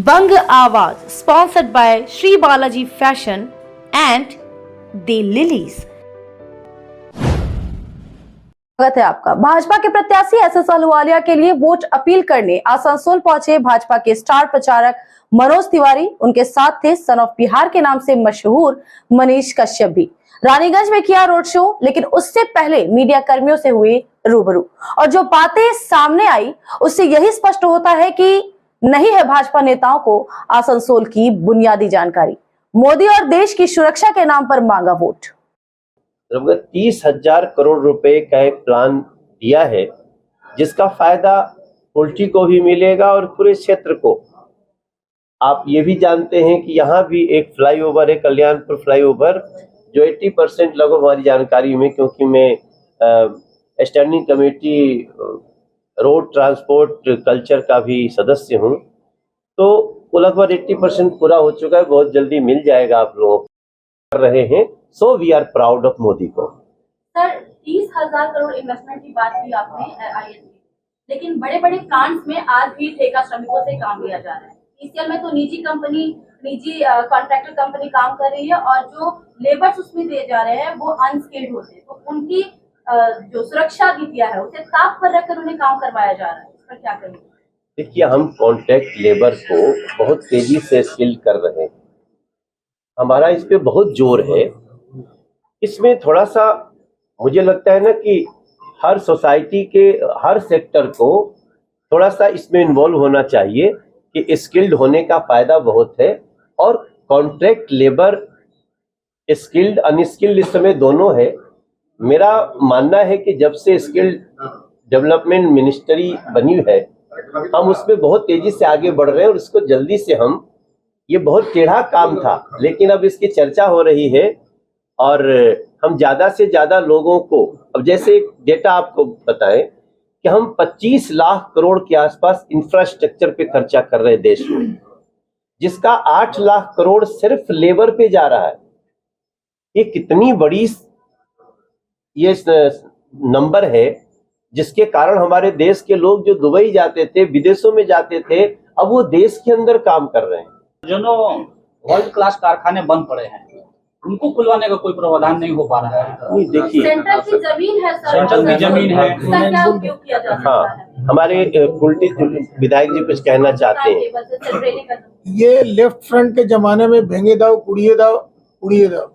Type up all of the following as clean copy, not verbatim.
बंग आवाज sponsored by Shri Balaji fashion and the lilies. स्वागत है आपका। भाजपा के प्रत्याशी एसएस अहलुवालिया के लिए वोट अपील करने आसनसोल पहुंचे भाजपा के स्टार प्रचारक मनोज तिवारी। उनके साथ थे सन ऑफ बिहार के नाम से मशहूर मनीष कश्यप भी। रानीगंज में किया रोड शो, लेकिन उससे पहले मीडिया कर्मियों से हुए रूबरू और जो बातें सामने आई उससे यही स्पष्ट होता है कि नहीं है भाजपा नेताओं को आसनसोल की बुनियादी जानकारी। मोदी और देश की सुरक्षा के नाम पर मांगा वोट। 30,000 करोड़ रुपए का एक प्लान दिया है, जिसका फायदा पोल्ट्री को भी मिलेगा और पूरे क्षेत्र को। आप ये भी जानते हैं कि यहाँ भी एक फ्लाईओवर है, कल्याणपुर फ्लाईओवर, जो 80% लगभग हमारी जानकारी में, क्योंकि मैं standing committee road transport culture का भी सदस्य हूँ, तो वो लगभग 80% पूरा हो चुका है। बहुत जल्दी मिल जाएगा, आप लोग कर रहे हैं। So we are proud of Modi को। सर, 30,000 करोड़ इन्वेस्टमेंट की बात की आपने ISP, लेकिन बड़े बड़े प्लांट्स में आज भी ठेका श्रमिकों से काम लिया जा रहा है। ECL में तो निजी कॉन्ट्रैक्टर कंपनी काम कर रही है और जो लेबर्स उसमें दिए जा रहे हैं वो अनस्किल्ड होते हैं, तो उनकी जो सुरक्षा नीतियां है उसे ताक पर रखकर उन्हें काम करवाया जा रहा है। इस पर क्या करेंगे? देखिए, हम कॉन्ट्रैक्ट लेबर को बहुत तेजी से स्किल्ड कर रहे हैं। हमारा इस पे बहुत जोर है। इसमें थोड़ा सा मुझे लगता है ना कि हर सोसाइटी के हर सेक्टर को थोड़ा सा इसमें इन्वॉल्व होना चाहिए कि स्किल्ड होने का फायदा बहुत है। और कॉन्ट्रैक्ट लेबर स्किल्ड अनस्किल्ड इस समय दोनों है। मेरा मानना है कि जब से स्किल्ड डेवलपमेंट मिनिस्ट्री बनी है, हम उसमें बहुत तेजी से आगे बढ़ रहे हैं और इसको जल्दी से हम, ये बहुत टेढ़ा काम था लेकिन अब इसकी चर्चा हो रही है और हम ज्यादा से ज्यादा लोगों को, अब जैसे एक डेटा आपको बताएं कि हम 25 लाख करोड़ के आसपास इंफ्रास्ट्रक्चर पे खर्चा कर रहे हैं देश में, जिसका 8 लाख करोड़ सिर्फ लेबर पे जा रहा है। ये कितनी बड़ी ये नंबर है, जिसके कारण हमारे देश के लोग जो दुबई जाते थे, विदेशों में जाते थे, अब वो देश के अंदर काम कर रहे हैं। जो वर्ल्ड क्लास कारखाने बंद पड़े हैं, उनको खुलवाने का कोई प्रावधान नहीं हो पा रहा है। नहीं, देखिए, सेंट्रल की जमीन है सर, सेंट्रल की जमीन है, उसका क्या उपयोग किया जा सकता है? हमारे कुलटी विधायक जी कुछ कहना चाहते हैं। ये लेफ्ट फ्रंट के जमाने में भेंगे दाव कुड़िए दाव,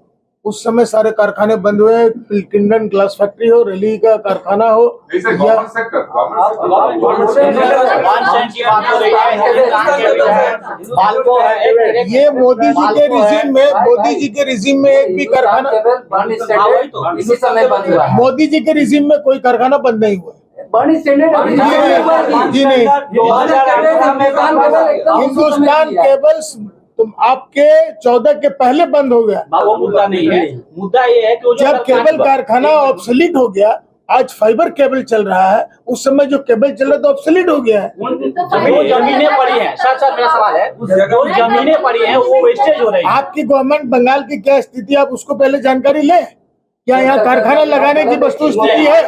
उस समय सारे कारखाने बंद हुए। किंडन ग्लास फैक्ट्री हो, रेली का कारखाना हो, या ये मोदी जी के रिजीम में एक भी कारखाना, मोदी जी के रिजीम में कोई कारखाना बंद नहीं हुआ जी नहीं। हिंदुस्तान केबल्स तुम आपके 14 के पहले बंद हो गया। वो मुद्दा नहीं है। मुद्दा ये है कि जब केबल कारखाना ऑब्सोलीट हो गया, आज फाइबर केबल चल रहा है, उस समय जो केबल चल रहा था ऑब्सोलीट हो गया है। जो जमीनें पड़ी हैं, सर मेरा सवाल है, जो जमीनें पड़ी हैं वो वेस्टेज हो रही है। आपकी गवर्नमेंट बंगाल की क्या स्थिति, आप उसको पहले जानकारी ले। क्या यहाँ कारखाना लगाने की वस्तु स्थिति है?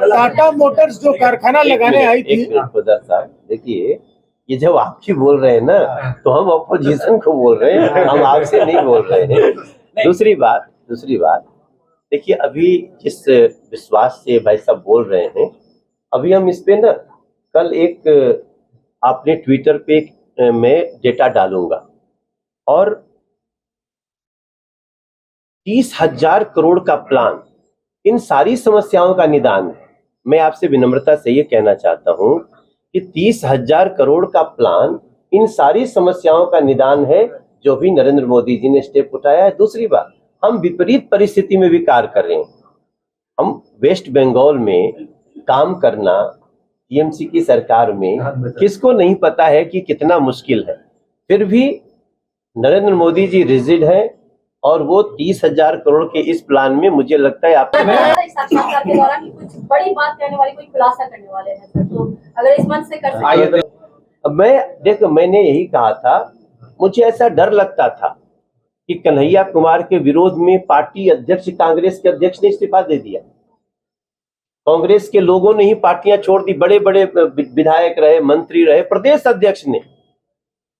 टाटा मोटर्स जो कारखाना लगाने आई थी। देखिए, ये जब आप ही बोल रहे हैं ना, तो हम अपोजिशन को बोल रहे हैं, हम आपसे नहीं बोल रहे हैं। दूसरी बात देखिए, अभी जिस विश्वास से भाई साहब बोल रहे हैं, अभी हम इस पे ना कल एक आपने ट्विटर पे मैं डेटा डालूंगा और 30,000 करोड़ का प्लान इन सारी समस्याओं का निदान है। मैं आपसे विनम्रता से ये कहना चाहता हूं कि 30,000 करोड़ का प्लान इन सारी समस्याओं का निदान है जो भी नरेंद्र मोदी जी ने स्टेप उठाया है। दूसरी बात, हम विपरीत परिस्थिति में भी कार्य कर रहे हैं। हम वेस्ट बंगाल में काम करना, टीएमसी की सरकार में, किसको नहीं पता है कि कितना मुश्किल है। फिर भी नरेंद्र मोदी जी रिजिड है और वो 30,000 करोड़ के इस प्लान में, मुझे लगता है आप साक्षात्कार के दौरान कुछ बड़ी बात कहने वाली, कोई खुलासा करने वाले हैं सर, तो अगर इस मंच से कर सकते। मैंने यही कहा था, मुझे ऐसा डर लगता था कि कन्हैया कुमार के विरोध में पार्टी अध्यक्ष, कांग्रेस के अध्यक्ष ने इस्तीफा दे दिया। कांग्रेस के लोगों ने ही पार्टियां छोड़ दी, बड़े बड़े विधायक रहे, मंत्री रहे, प्रदेश अध्यक्ष ने।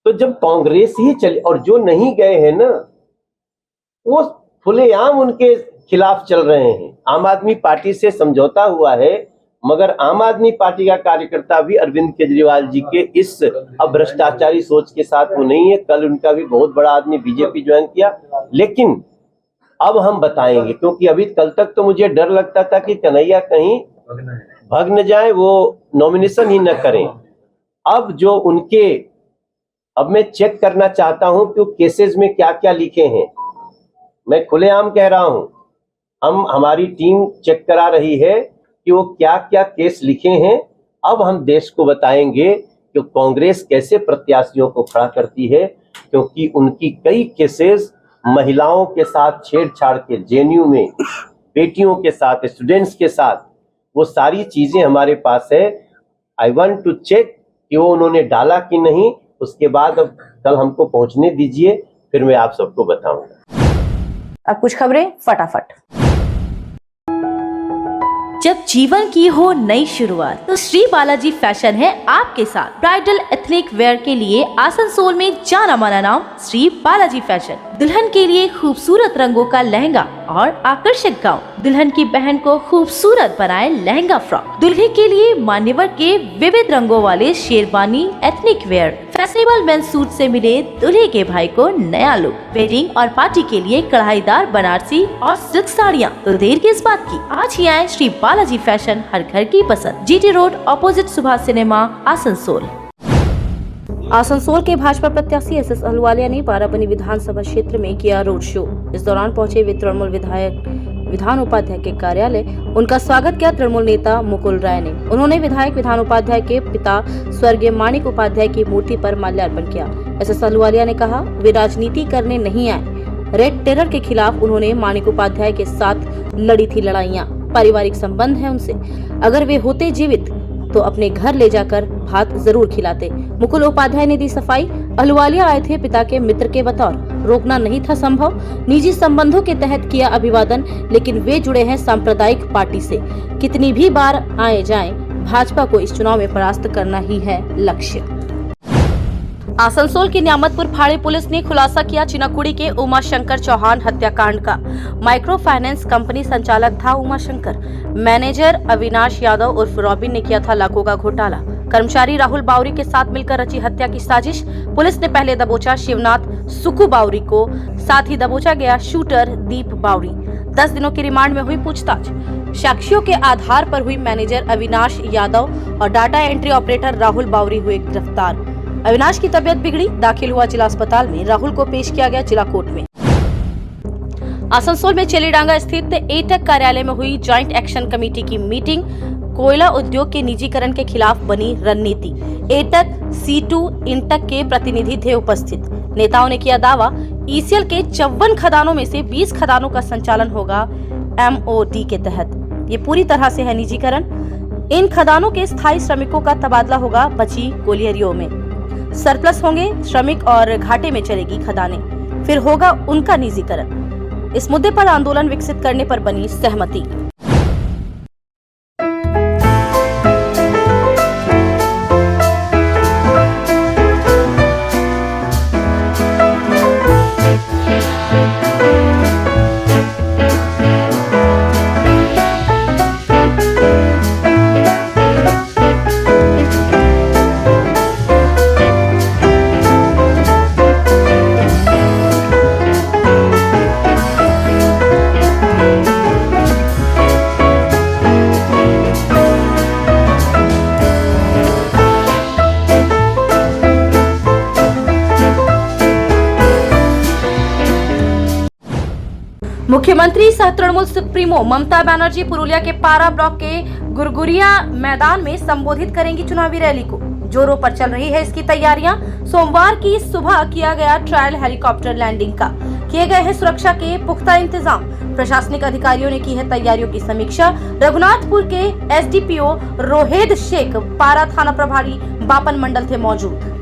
तो जब कांग्रेस ही चले और जो नहीं गए हैं ना, वो खुलेआम उनके खिलाफ चल रहे हैं। आम आदमी पार्टी से समझौता हुआ है, मगर आम आदमी पार्टी का कार्यकर्ता भी अरविंद केजरीवाल जी के इस भ्रष्टाचारी सोच के साथ वो नहीं है। कल उनका भी बहुत बड़ा आदमी बीजेपी ज्वाइन किया, लेकिन अब हम बताएंगे, क्योंकि अभी कल तक तो मुझे डर लगता था कि कन्हैया कहीं भाग न जाए, वो नॉमिनेशन ही न करें। अब जो उनके, अब मैं चेक करना चाहता हूं कि केसेस में क्या क्या लिखे हैं। मैं खुलेआम कह रहा हूं, हमारी टीम चेक करा रही है कि वो क्या क्या केस लिखे हैं। अब हम देश को बताएंगे कि कांग्रेस कैसे प्रत्याशियों को खड़ा करती है, क्योंकि उनकी कई केसेस महिलाओं के साथ छेड़छाड़ के, जेएनयू में बेटियों के साथ, स्टूडेंट्स के साथ, वो सारी चीजें हमारे पास है। आई वांट टू चेक कि वो उन्होंने डाला कि नहीं। उसके बाद अब कल हमको पहुंचने दीजिए, फिर मैं आप सबको बताऊंगा। अब कुछ खबरें फटाफट। जब जीवन की हो नई शुरुआत, तो श्री बालाजी फैशन है आपके साथ। ब्राइडल एथनिक वेयर के लिए आसनसोल में जाना माना नाम श्री बालाजी फैशन। दुल्हन के लिए खूबसूरत रंगों का लहंगा और आकर्षक गाउन, दुल्हन की बहन को खूबसूरत बनाए लहंगा फ्रॉक, दुल्हे के लिए मान्यवर के विविध रंगों वाले sherwani ethnic wear, fashionable men's suit से मिले दूल्हे के भाई को नया लुक, वेडिंग और पार्टी के लिए कढ़ाईदार बनारसी और सिल्क साड़ियाँ। तो देर किस बात की, आज ही आए श्री बालाजी फैशन, हर घर की पसंद, GT road opposite Subhash cinema, Asansol. Asansol के भाजपा प्रत्याशी एसएस अहलुवालिया ने बाराबनी विधानसभा क्षेत्र में किया रोड शो। इस दौरान पहुंचे वे तृणमूल विधायक विधान उपाध्याय के कार्यालय। उनका स्वागत किया तृणमूल नेता मुकुल राय ने। उन्होंने विधायक विधान उपाध्याय के पिता स्वर्गीय माणिक उपाध्याय की मूर्ति पर माल्यार्पण किया। एसएस अहलुवालिया ने कहा, वे राजनीति करने नहीं आए। रेड टेरर के खिलाफ उन्होंने माणिक उपाध्याय के साथ लड़ी थी लड़ाइयाँ। पारिवारिक संबंध है उनसे, अगर वे होते जीवित तो अपने घर ले जाकर भात जरूर खिलाते। मुकुल उपाध्याय ने दी सफाई, अहलुवालिया आए थे पिता के मित्र के बतौर, रोकना नहीं था संभव। निजी संबंधों के तहत किया अभिवादन, लेकिन वे जुड़े हैं सांप्रदायिक पार्टी से। कितनी भी बार आए जाएं, भाजपा को इस चुनाव में परास्त करना ही है लक्ष्य। आसनसोल की नियामतपुर फाड़े पुलिस ने खुलासा किया चिनाकुड़ी के उमाशंकर चौहान हत्याकांड का। माइक्रो फाइनेंस कंपनी संचालक था उमाशंकर। मैनेजर अविनाश यादव उर्फ रॉबिन ने किया था लाखों का घोटाला। कर्मचारी राहुल बावरी के साथ मिलकर रची हत्या की साजिश। पुलिस ने पहले दबोचा शिवनाथ सुकू बावरी को, साथ ही दबोचा गया शूटर दीप बावरी। 10 दिनों की रिमांड में हुई पूछताछ। साक्ष्यों के आधार पर हुई मैनेजर अविनाश यादव और डाटा एंट्री ऑपरेटर राहुल बावरी हुए गिरफ्तार। अविनाश की तबीयत बिगड़ी, दाखिल हुआ जिला अस्पताल में। राहुल को पेश किया गया जिला कोर्ट में। आसनसोल में चेलीडांगा स्थित एटक कार्यालय में हुई ज्वाइंट एक्शन कमेटी की मीटिंग। कोयला उद्योग के निजीकरण के खिलाफ बनी रणनीति। एटक, C2 इंटक के प्रतिनिधि थे उपस्थित। नेताओं ने किया दावा, ईसीएल के 54 खदानों में से 20 खदानों का संचालन होगा MOD के तहत। ये पूरी तरह से है निजीकरण। इन खदानों के स्थायी श्रमिकों का तबादला होगा बची कोलियरियों में। सरप्लस होंगे श्रमिक और घाटे में चलेगी खदानें, फिर होगा उनका निजीकरण। इस मुद्दे पर आंदोलन विकसित करने पर बनी सहमति। मुख्यमंत्री सह तृणमूल सुप्रीमो ममता बनर्जी पुरुलिया के पारा ब्लॉक के गुरगुरिया मैदान में संबोधित करेंगी चुनावी रैली को। जोरों पर चल रही है इसकी तैयारियां। सोमवार की सुबह किया गया ट्रायल हेलीकॉप्टर लैंडिंग का। किए गए हैं सुरक्षा के पुख्ता इंतजाम। प्रशासनिक अधिकारियों ने की है तैयारियों की समीक्षा। रघुनाथपुर के SDPO रोहेद शेख, पारा थाना प्रभारी बापन मंडल थे मौजूद।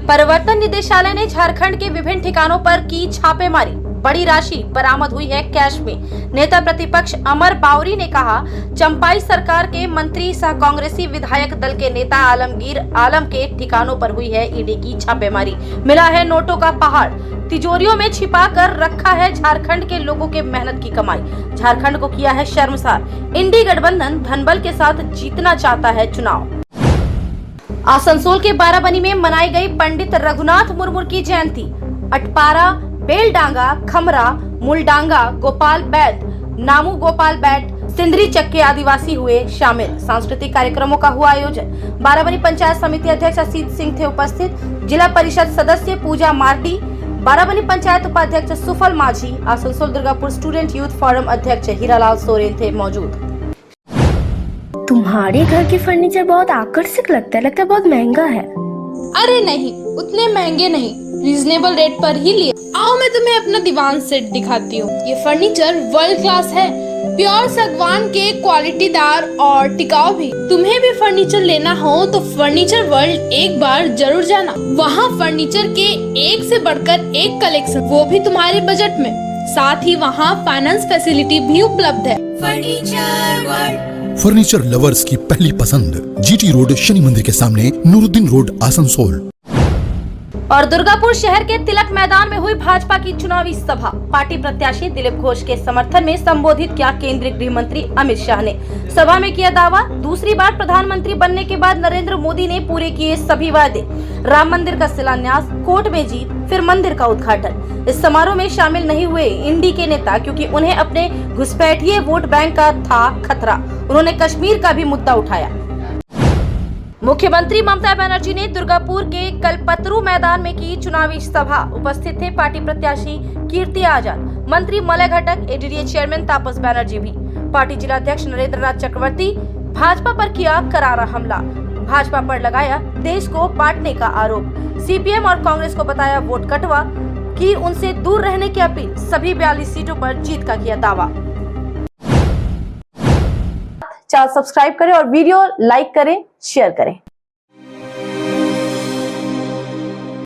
परिवर्तन निदेशालय ने झारखंड के विभिन्न ठिकानों पर की छापेमारी, बड़ी राशि बरामद हुई है कैश में। नेता प्रतिपक्ष अमर बावरी ने कहा, चंपाई सरकार के मंत्री सह कांग्रेसी विधायक दल के नेता आलमगीर आलम के ठिकानों पर हुई है ईडी की छापेमारी। मिला है नोटों का पहाड़, तिजोरियों में छिपा कर रखा है झारखंड के लोगों के मेहनत की कमाई। झारखंड को किया है शर्मसार। इंडी गठबंधन धनबल के साथ जीतना चाहता है चुनाव। आसनसोल के बाराबनी में मनाई गई पंडित रघुनाथ मुर्मू की जयंती। अटपारा, बेलडांगा, खमरा, मुलडांगा, गोपाल बैद, नामू गोपाल बैद, सिंदरी चक्के आदिवासी हुए शामिल। सांस्कृतिक कार्यक्रमों का हुआ आयोजन। बाराबनी पंचायत समिति अध्यक्ष असीत सिंह थे उपस्थित। जिला परिषद सदस्य पूजा मार्डी, बाराबनी पंचायत उपाध्यक्ष सुफल माझी, Asansol Durgapur student youth forum अध्यक्ष हीरालाल सोरेन थे मौजूद। तुम्हारे घर के फर्नीचर बहुत आकर्षक लगता है बहुत महंगा है। अरे नहीं, उतने महंगे नहीं, रीजनेबल रेट पर ही लिए। आओ मैं तुम्हें अपना दीवान सेट दिखाती हूँ। ये फर्नीचर वर्ल्ड क्लास है, प्योर सागवान के, क्वालिटीदार और टिकाऊ भी। तुम्हें भी फर्नीचर लेना हो तो फर्नीचर वर्ल्ड एक बार जरूर जाना। वहाँ फर्नीचर के एक से बढ़कर एक कलेक्शन, वो भी तुम्हारे बजट में। साथ ही वहाँ फाइनेंस फैसिलिटी भी उपलब्ध है। फर्नीचर वर्ल्ड, फर्नीचर लवर्स की पहली पसंद, जीटी रोड, शनि मंदिर के सामने, नूरुद्दीन रोड, आसनसोल। और दुर्गापुर शहर के तिलक मैदान में हुई भाजपा की चुनावी सभा। पार्टी प्रत्याशी दिलीप घोष के समर्थन में संबोधित किया केंद्रीय गृह मंत्री अमित शाह ने। सभा में किया दावा, दूसरी बार प्रधानमंत्री बनने के बाद नरेंद्र मोदी ने पूरे किए सभी वादे। राम मंदिर का शिलान्यास, कोर्ट में जीत, फिर मंदिर का उद्घाटन। इस समारोह में शामिल नहीं हुए इंडी के नेता, क्योंकि उन्हें अपने घुसपैठिए वोट बैंक का था खतरा। उन्होंने कश्मीर का भी मुद्दा उठाया। मुख्यमंत्री ममता बनर्जी ने दुर्गापुर के कल्पतरू मैदान में की चुनावी सभा। उपस्थित थे पार्टी प्रत्याशी कीर्ति आजाद, मंत्री मलय घटक, एडीडीए चेयरमैन तापस बनर्जी भी। पार्टी जिलाध्यक्ष नरेंद्र नाथ चक्रवर्ती भाजपा पर किया करारा हमला। भाजपा पर लगाया देश को बांटने का आरोप। सीपीएम और कांग्रेस को बताया वोट कटवा, की उनसे दूर रहने की अपील। सभी 42 सीटों पर जीत का किया दावा। चैनल सब्सक्राइब करें और वीडियो लाइक करें, शेयर करें।